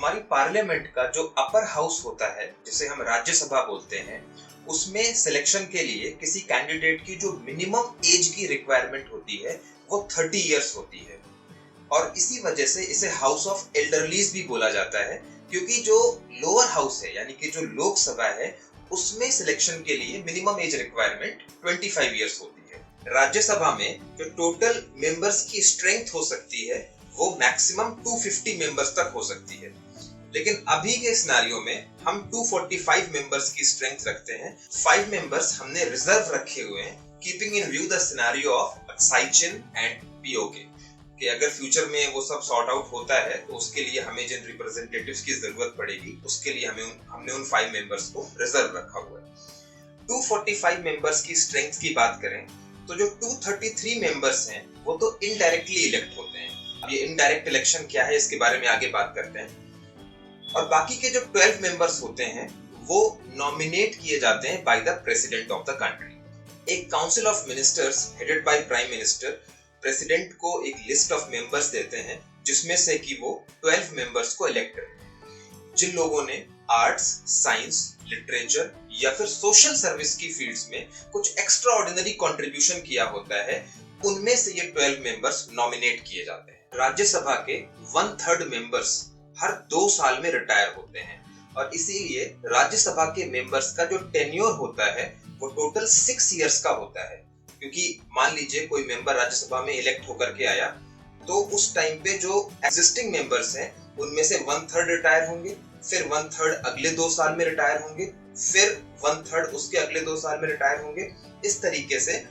हमारी पार्लियामेंट का जो अपर हाउस होता है, जिसे हम राज्यसभा बोलते हैं, उसमें सिलेक्शन के लिए किसी कैंडिडेट की जो मिनिमम एज की रिक्वायरमेंट होती है वो 30 इयर्स होती है। और इसी वजह से इसे हाउस ऑफ एल्डरलीज भी बोला जाता है, क्योंकि जो लोअर हाउस है यानी कि जो लोकसभा है उसमें सिलेक्शन के लिए मिनिमम एज रिक्वायरमेंट 25 इयर्स होती है। राज्यसभा में जो टोटल मेंबर्स की स्ट्रेंथ हो सकती है वो मैक्सिमम 250 मेंबर्स तक हो सकती है, लेकिन अभी के सिनेरियो में हम 245 मेंबर्स की स्ट्रेंथ रखते हैं। 5 मेंबर्स हमने रिजर्व रखे हुए हैं, keeping in view the scenario of Aksai Chin and POK, कि अगर फ्यूचर में वो सब सॉर्ट आउट होता है तो उसके लिए हमें जिन रिप्रेजेंटेटिव्स की जरूरत पड़ेगी उसके लिए हमने उन 5 मेंबर्स को रिजर्व रखा हुआ है। 245 मेंबर्स की स्ट्रेंथ की बात करें तो जो 233 मेंबर्स हैं वो तो इनडायरेक्टली इलेक्ट होते हैं। अब ये इनडायरेक्ट इलेक्शन क्या है इसके बारे में आगे बात करते हैं। और बाकी के जो 12 मेंबर्स होते हैं वो नॉमिनेट किए जाते हैं by the president of the country. एक council of ministers headed by prime minister president को एक लिस्ट ऑफ मेंबर्स देते हैं, जिसमें से कि वो 12 मेंबर्स को इलेक्ट करें। जिन लोगों ने आर्ट्स, साइंस, लिटरेचर या फिर सोशल सर्विस की फील्ड्स में कुछ एक्स्ट्रा ऑर्डिनरी कॉन्ट्रीब्यूशन किया होता है, उनमें से ये 12 मेंबर्स नॉमिनेट किए जाते हैं। राज्यसभा के 1/3 मेंबर्स हर 2 साल में रिटायर होते हैं और इसीलिए राज्यसभा के मेंबर्स का जो टेन्योर होता है वो टोटल 6 इयर्स का होता है। क्योंकि मान लीजिए कोई मेंबर राज्यसभा में इलेक्ट होकर के आया तो उस टाइम पे जो एग्जिस्टिंग मेंबर्स हैं उनमें से 1/3 रिटायर होंगे, फिर 1/3 अगले 2 साल में रिटायर होंगे, फिर 1/3 उसके अगले 2 साल में रिटायर होंगे। इस तरीके से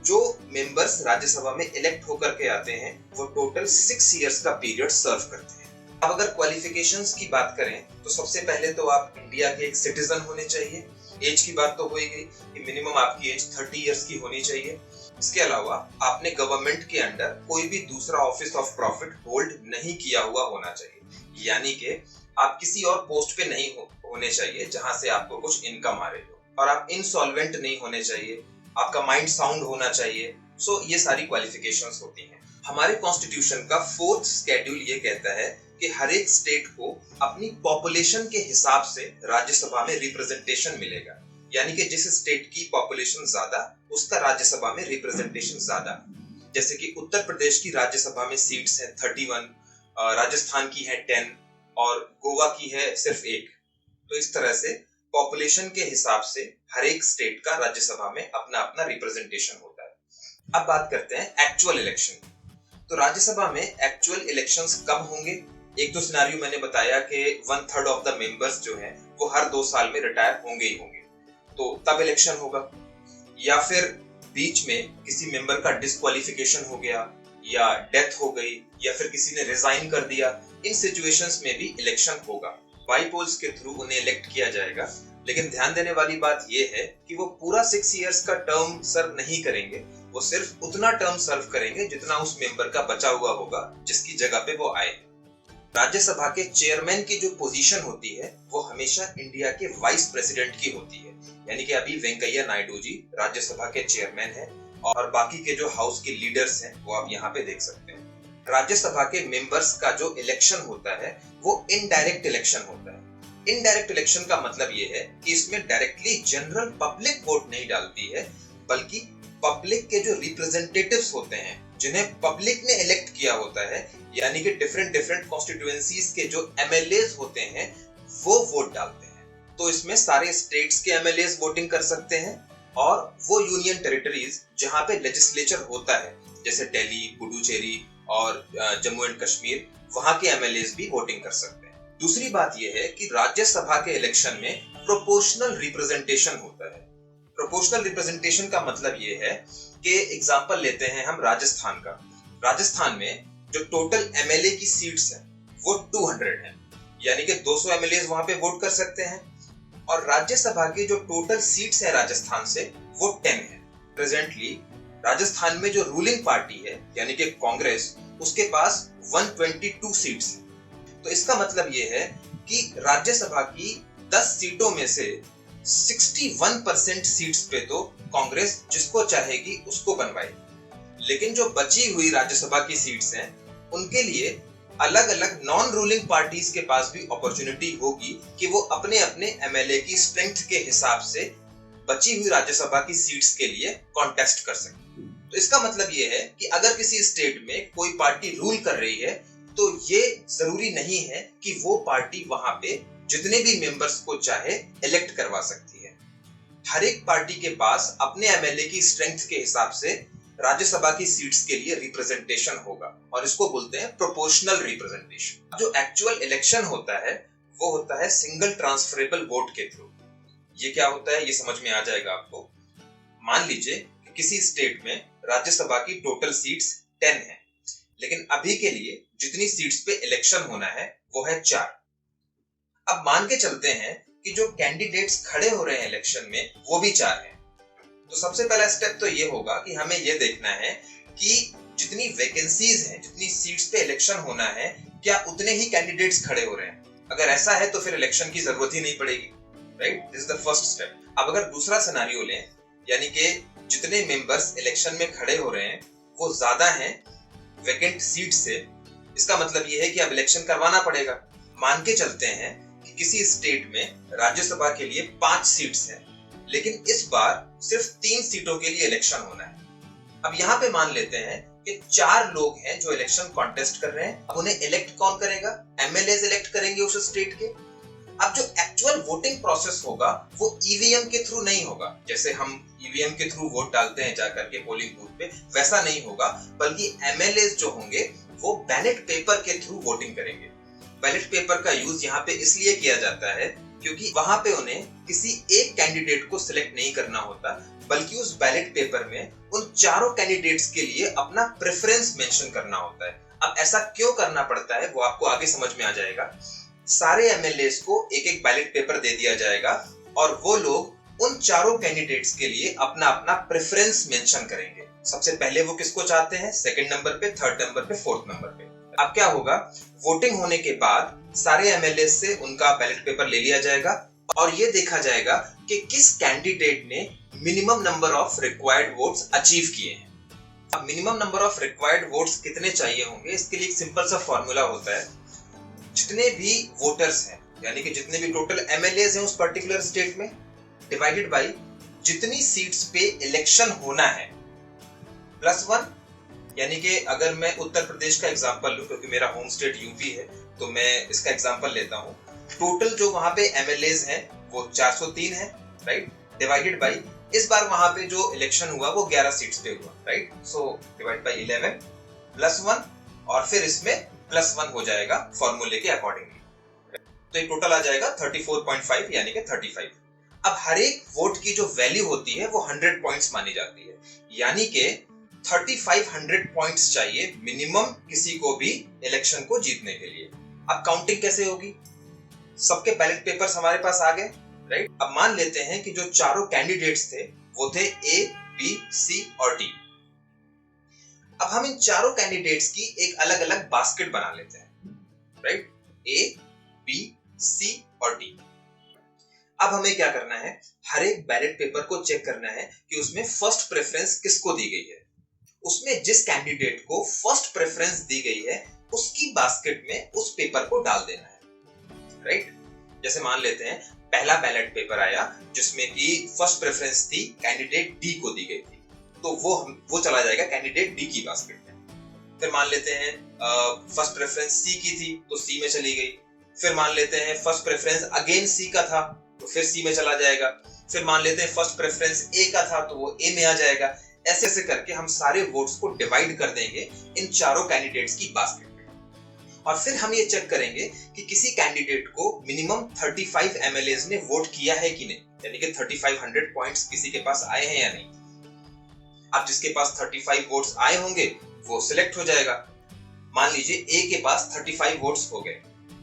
जो मेंबर्स राज्यसभा में इलेक्ट होकर के आते हैं वो टोटल 6 इयर्स का पीरियड सर्व करते हैं। अब अगर क्वालिफिकेशंस की बात करें तो सबसे पहले तो आप इंडिया के एक सिटीजन होने चाहिए। एज की बात तो हो ही गई कि मिनिमम आपकी एज 30 इयर्स की होनी चाहिए। इसके अलावा आपने गवर्नमेंट के अंडर कोई भी दूसरा ऑफिस ऑफ प्रॉफिट होल्ड नहीं किया हुआ होना चाहिए, यानी कि आप किसी और पोस्ट पे नहीं होने चाहिए जहां से आपको कुछ इनकम आ रही हो, और आप इनसॉल्वेंट नहीं होने चाहिए, आपका माइंड साउंड होना चाहिए। सो ये सारी क्वालिफिकेशंस होती हैं। हमारे कॉन्स्टिट्यूशन का 4th शेड्यूल ये कहता है कि हर एक स्टेट को अपनी पॉपुलेशन के हिसाब से राज्यसभा में रिप्रेजेंटेशन मिलेगा, यानी कि जिस स्टेट की पॉपुलेशन ज्यादा उसका राज्यसभा में रिप्रेजेंटेशन ज्यादा। जैसे कि उत्तर प्रदेश की राज्यसभा में सीट्स हैं 31, राजस्थान की है 10 और गोवा की है सिर्फ 1। तो इस तरह से पॉपुलेशन के हिसाब से हर एक स्टेट का राज्यसभा में अपना अपना रिप्रेजेंटेशन होता है। अब बात करते हैं एक्चुअल इलेक्शन। तो राज्यसभा में एक्चुअल इलेक्शंस कब होंगे? एक तो सिनेरियो मैंने बताया कि 1/3 ऑफ द मेंबर्स जो हैं वो हर 2 साल में रिटायर होंगे ही होंगे, तो तब इलेक्शन होगा। या फिर बीच में किसी मेंबर का डिस्क्वालिफिकेशन हो गया या डेथ हो गई या फिर किसी ने रिजाइन कर दिया, इन सिचुएशंस में भी इलेक्शन होगा। बाई पोल्स के थ्रू उन्हें इलेक्ट किया जाएगा, लेकिन ध्यान देने वाली बात यह है कि वो पूरा 6 इयर्स का टर्म सर्व नहीं करेंगे, वो सिर्फ उतना टर्म सर्व करेंगे जितना उस मेंबर का बचा हुआ होगा जिसकी जगह पे वो आए। राज्यसभा के चेयरमैन की जो पोजीशन होती है वो हमेशा इंडिया के वाइस प्रेसिडेंट की होती है, यानी कि अभी वेंकैया नायडू जी राज्यसभा के चेयरमैन हैं और बाकी के जो हाउस के लीडर्स हैं वो आप यहाँ पे देख सकते हैं। राज्यसभा के मेंबर्स का जो इलेक्शन होता है वो इनडायरेक्ट इलेक्शन होता है। इनडायरेक्ट इलेक्शन का मतलब ये है कि इसमें डायरेक्टली जनरल पब्लिक वोट नहीं डालती है, बल्कि पब्लिक के जो रिप्रेजेंटेटिव्स होते हैं जिन्हें पब्लिक ने इलेक्ट किया होता है, यानी कि डिफरेंट कॉन्स्टिट्यूएंसीज के जो एमएलएज होते हैं वो वोट डालते हैं। तो इसमें सारे स्टेट्स के एमएलएज वोटिंग कर सकते हैं और वो यूनियन टेरिटरीज जहां पे लेजिस्लेचर होता है जैसे दिल्ली, पुडुचेरी और जम्मू एंड कश्मीर, वहां के एमएलएज भी वोटिंग कर सकते हैं। दूसरी बात यह है कि राज्यसभा के इलेक्शन में प्रोपोर्शनल रिप्रेजेंटेशन होता है। प्रोपोर्शनल रिप्रेजेंटेशन का मतलब ये है कि एग्जांपल लेते हैं हम राजस्थान का। राजस्थान में जो टोटल एमएलए की सीट्स हैं वो 200 हैं, यानी कि 200 एमएलए वहां पे वोट कर सकते हैं, और राज्यसभा की जो टोटल सीट्स है राजस्थान से वो 10 है। प्रेजेंटली राजस्थान में जो रूलिंग पार्टी है यानी कि कांग्रेस, उसके पास 122 सीट्स है। तो इसका मतलब ये है कि राज्यसभा की 10 सीटों में से 61% सीट्स पे तो कांग्रेस जिसको चाहेगी उसको बनवाएगी, लेकिन जो बची हुई राज्यसभा की सीट्स हैं उनके लिए अलग अलग नॉन रूलिंग पार्टीज के पास भी अपॉर्चुनिटी होगी कि वो अपने अपने एमएलए की स्ट्रेंथ के हिसाब से बची हुई राज्यसभा की सीट्स के लिए कॉन्टेस्ट कर सकते। तो इसका मतलब ये है कि अगर किसी स्टेट में कोई पार्टी रूल कर रही है तो ये जरूरी नहीं है कि वो पार्टी वहां पे जितने भी मेंबर्स को चाहे इलेक्ट करवा सकती है। हर एक पार्टी के पास अपने एमएलए की स्ट्रेंथ के हिसाब से राज्यसभा की सीट्स के लिए रिप्रेजेंटेशन होगा और इसको बोलते हैं प्रोपोर्शनल रिप्रेजेंटेशन। जो एक्चुअल इलेक्शन होता है वो होता है सिंगल ट्रांसफरेबल वोट के थ्रू। ये क्या होता है ये समझ में आ जाएगा आपको। मान लीजिए कि किसी स्टेट में राज्यसभा की टोटल सीट्स 10 है, लेकिन अभी के लिए जितनी सीट्स पे इलेक्शन होना है वो है 4। अब मान के चलते हैं कि जो कैंडिडेट्स खड़े हो रहे हैं इलेक्शन में वो भी 4 हैं। तो सबसे पहला स्टेप तो ये होगा कि हमें ये देखना है कि जितनी वैकेंसीज हैं, जितनी सीट्स पे इलेक्शन होना है, क्या उतने ही कैंडिडेट्स खड़े हो रहे हैं। अगर ऐसा है तो फिर इलेक्शन की जरूरत ही नहीं पड़ेगी, right. This is the first step. अब अगर दूसरा सिनेरियो लें, यानी कि जितने मेंबर्स इलेक्शन में खड़े हो रहे हैं वो ज्यादा हैं वैकेंट सीट से, इसका मतलब ये है कि अब इलेक्शन करवाना पड़ेगा। मान के चलते हैं कि किसी स्टेट में राज्यसभा के लिए 5 सीट्स हैं, लेकिन इस बार सिर्फ 3 सीटों के लिए इलेक्शन होना है। अब यहाँ पे मान लेते हैं कि 4 लोग हैं जो इलेक्शन कॉन्टेस्ट कर रहे हैं। अब उन्हें इलेक्ट कौन करेगा? एमएलएज इलेक्ट करेंगे उस स्टेट के। अब जो एक्चुअल वोटिंग प्रोसेस होगा वो ईवीएम के थ्रू नहीं होगा, जैसे हम ईवीएम के थ्रू वोट डालते हैं जाकर के पोलिंग बूथ पे, वैसा नहीं होगा, बल्कि एमएलएज जो होंगे वो बैलेट पेपर के थ्रू वोटिंग करेंगे। बैलेट पेपर का यूज यहाँ पे इसलिए किया जाता है क्योंकि वहां पे उन्हें किसी एक कैंडिडेट को सिलेक्ट नहीं करना होता, बल्कि उस बैलेट पेपर में उन चारों कैंडिडेट्स के लिए अपना प्रेफरेंस मेंशन करना होता है। अब ऐसा क्यों करना पड़ता है वो आपको आगे समझ में आ जाएगा। सारे एमएलएस को एक एक बैलेट पेपर दे दिया जाएगा और वो लोग उन चारों कैंडिडेट्स के लिए अपना अपना प्रेफरेंस मेंशन करेंगे। सबसे पहले वो किसको चाहते हैं, सेकंड नंबर पे, थर्ड नंबर पे, फोर्थ नंबर पे। अब क्या होगा, वोटिंग होने के बाद सारे एमएलएस से उनका बैलेट पेपर ले लिया जाएगा और ये देखा जाएगा कि किस कैंडिडेट ने minimum number of required votes achieve किए हैं। अब minimum number of required votes कितने चाहिए होंगे, इसके लिए एक सिंपल सा फॉर्मूला होता है। जितने भी वोटर्स हैं, यानी कि जितने भी टोटल एमएलएस हैं उस पर्टिकुलर स्टेट में, डिवाइडेड बाय जितनी सीट्स पे इलेक्शन होना है +1। यानी कि अगर मैं उत्तर प्रदेश का एग्जांपल लूं, क्योंकि मेरा होम स्टेट यूपी है तो मैं इसका एग्जांपल लेता हूं। टोटल जो वहां पे एमएलएस हैं वो 403 है, राइट, डिवाइडेड बाय इस बार वहां पे जो इलेक्शन हुआ वो 11 सीट्स पे हुआ, राइट। सो डिवाइड बाय 11 +1 और फिर इसमें +1 हो जाएगा फॉर्मूले के अकॉर्डिंगली। तो ये टोटल आ जाएगा 34.5 यानी कि 35। अब हर एक वोट की जो वैल्यू होती है वो 100 पॉइंट्स मानी जाती है, यानी कि 3500 पॉइंट्स चाहिए मिनिमम किसी को भी इलेक्शन को जीतने के लिए। अब काउंटिंग कैसे होगी? सबके बैलेट पेपर्स हमारे पास आ गए, राइट। अब मान लेते हैं कि जो चारों कैंडिडेट्स थे वो थे ए, बी, सी और डी। अब हम इन चारों कैंडिडेट्स की एक अलग अलग बास्केट बना लेते हैं, राइट, ए, बी, सी और डी। अब हमें क्या करना है, हर एक बैलेट पेपर को चेक करना है कि उसमें फर्स्ट प्रेफरेंस किसको दी गई है। उसमें जिस कैंडिडेट को फर्स्ट प्रेफरेंस दी गई है उसकी बास्केट में उस पेपर को डाल देना है, राइट। जैसे मान लेते हैं पहला बैलेट पेपर आया जिसमें कि फर्स्ट प्रेफरेंस थी कैंडिडेट डी को दी गई थी, तो वो चला जाएगा कैंडिडेट डी की बास्केट में। फिर मान लेते हैं फर्स्ट प्रेफरेंस सी की थी तो सी में चली गई। फिर मान लेते हैं फर्स्ट प्रेफरेंस अगेन सी का था तो फिर सी में चला जाएगा। फिर मान लेते हैं फर्स्ट प्रेफरेंस ए का था तो वो ए में आ जाएगा। ऐसे ऐसे करके हम सारे वोट्स को डिवाइड कर देंगे इन चारों कैंडिडेट्स की बास्केट में। और फिर हम ये चेक करेंगे कि किसी कैंडिडेट को मिनिमम 35 एमएलएस ने वोट किया है कि नहीं, यानी कि 3500 पॉइंट्स किसी के पास आए हैं या नहीं। अब जिसके पास 35 वोट्स आए होंगे वो सिलेक्ट हो जाएगा। मान लीजिए ए के पास 35 वोट्स हो गए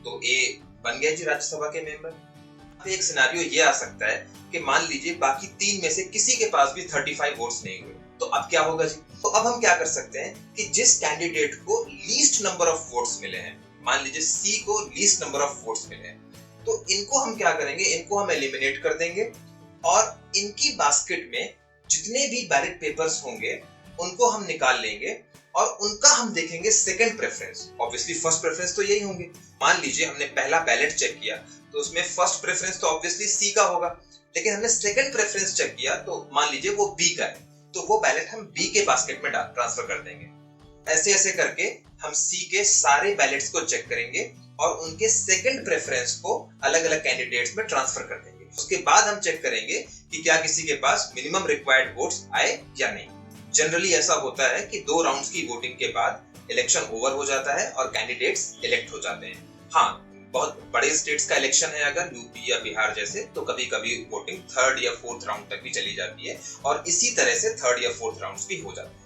तो ए बन गया जी राज्यसभा के मेंबर। एक सिनेरियो ये आ सकता है कि मान लीजिए बाकी 3 में से किसी के पास भी 35 वोट्स नहीं हुए, तो अब क्या होगा जी? तो अब हम क्या कर सकते हैं कि जिस कैंडिडेट को लीस्ट नंबर ऑफ वोट्स मिले हैं, मान लीजिए सी को लीस्ट नंबर ऑफ वोट्स मिले हैं, तो इनको हम क्या करेंगे, इनको हम एलिमिनेट कर देंगे और इनकी बास्केट में जितने भी बैलेट पेपर्स होंगे उनको हम निकाल लेंगे और उनका हम देखेंगे second preference. Obviously first preference तो यही होंगे। मान लीजिए हमने पहला बैलेट चेक किया तो उसमें फर्स्ट प्रेफरेंस तो ऑब्वियसली सी का होगा, लेकिन हमने सेकंड प्रेफरेंस चेक किया तो मान लीजिए वो बी का है, तो वो बैलेट हम बी के बास्केट में ट्रांसफर कर देंगे। ऐसे ऐसे करके हम सी के सारे बैलेट्स को चेक करेंगे और उनके सेकंड प्रेफरेंस को अलग अलग कैंडिडेट्स में ट्रांसफर कर देंगे। उसके बाद हम चेक करेंगे कि क्या किसी के पास मिनिमम रिक्वायर्ड वोट्स आए या नहीं। जनरली ऐसा होता है कि 2 राउंड्स की वोटिंग के बाद इलेक्शन ओवर हो जाता है और कैंडिडेट्स इलेक्ट हो जाते हैं। हाँ, बहुत बड़े स्टेट्स का इलेक्शन है अगर यूपी या बिहार जैसे, तो कभी कभी वोटिंग 3rd या 4th राउंड तक भी चली जाती है और इसी तरह से 3rd या 4th राउंड्स भी हो जाते हैं।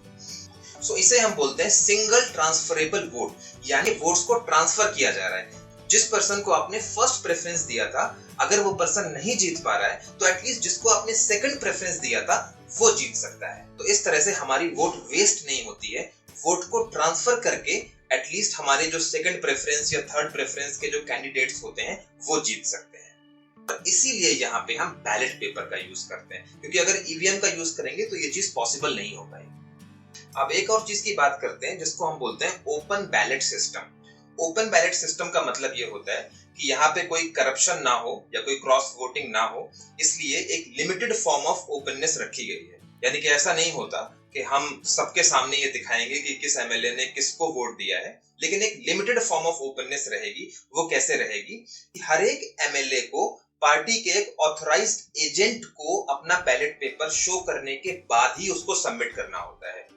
सो इसे हम बोलते हैं सिंगल ट्रांसफरेबल वोट, यानी वोट्स को ट्रांसफर किया जा रहा है। जिस पर्सन को आपने फर्स्ट प्रेफरेंस दिया था, अगर वो पर्सन नहीं जीत पा रहा है तो एटलीस्ट जिसको आपने सेकंड प्रेफरेंस दिया था वो जीत सकता है। तो इस तरह से हमारी वोट वेस्ट नहीं होती है। वोट को ट्रांसफर करके एटलीस्ट हमारे जो सेकंड प्रेफरेंस या थर्ड प्रेफरेंस के जो कैंडिडेट्स होते हैं वो जीत सकते हैं। और इसीलिए यहाँ पे हम बैलेट पेपर का यूज करते हैं, क्योंकि अगर ईवीएम का यूज करेंगे तो ये चीज पॉसिबल नहीं हो पाएगी। अब एक और चीज की बात करते हैं जिसको हम बोलते हैं open ballot system. Open ballot system का मतलब ये होता है कि यहाँ पे कोई करप्शन ना हो या कोई क्रॉस वोटिंग ना हो, इसलिए एक लिमिटेड फॉर्म ऑफ ओपननेस रखी गई है। यानी कि ऐसा नहीं होता कि हम सबके सामने ये दिखाएंगे कि किस एमएलए ने किसको वोट दिया है, लेकिन एक लिमिटेड फॉर्म ऑफ ओपननेस रहेगी। वो कैसे रहेगी कि हर एक एमएलए को पार्टी के एक ऑथराइज्ड एजेंट को अपना बैलेट पेपर शो करने के बाद ही उसको सबमिट करना होता है।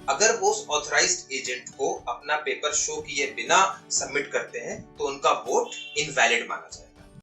अगर वो उस ऑथराइज्ड एजेंट को अपना पेपर शो किए बिना सबमिट करते हैं तो उनका वोट इनवैलिड माना जाएगा।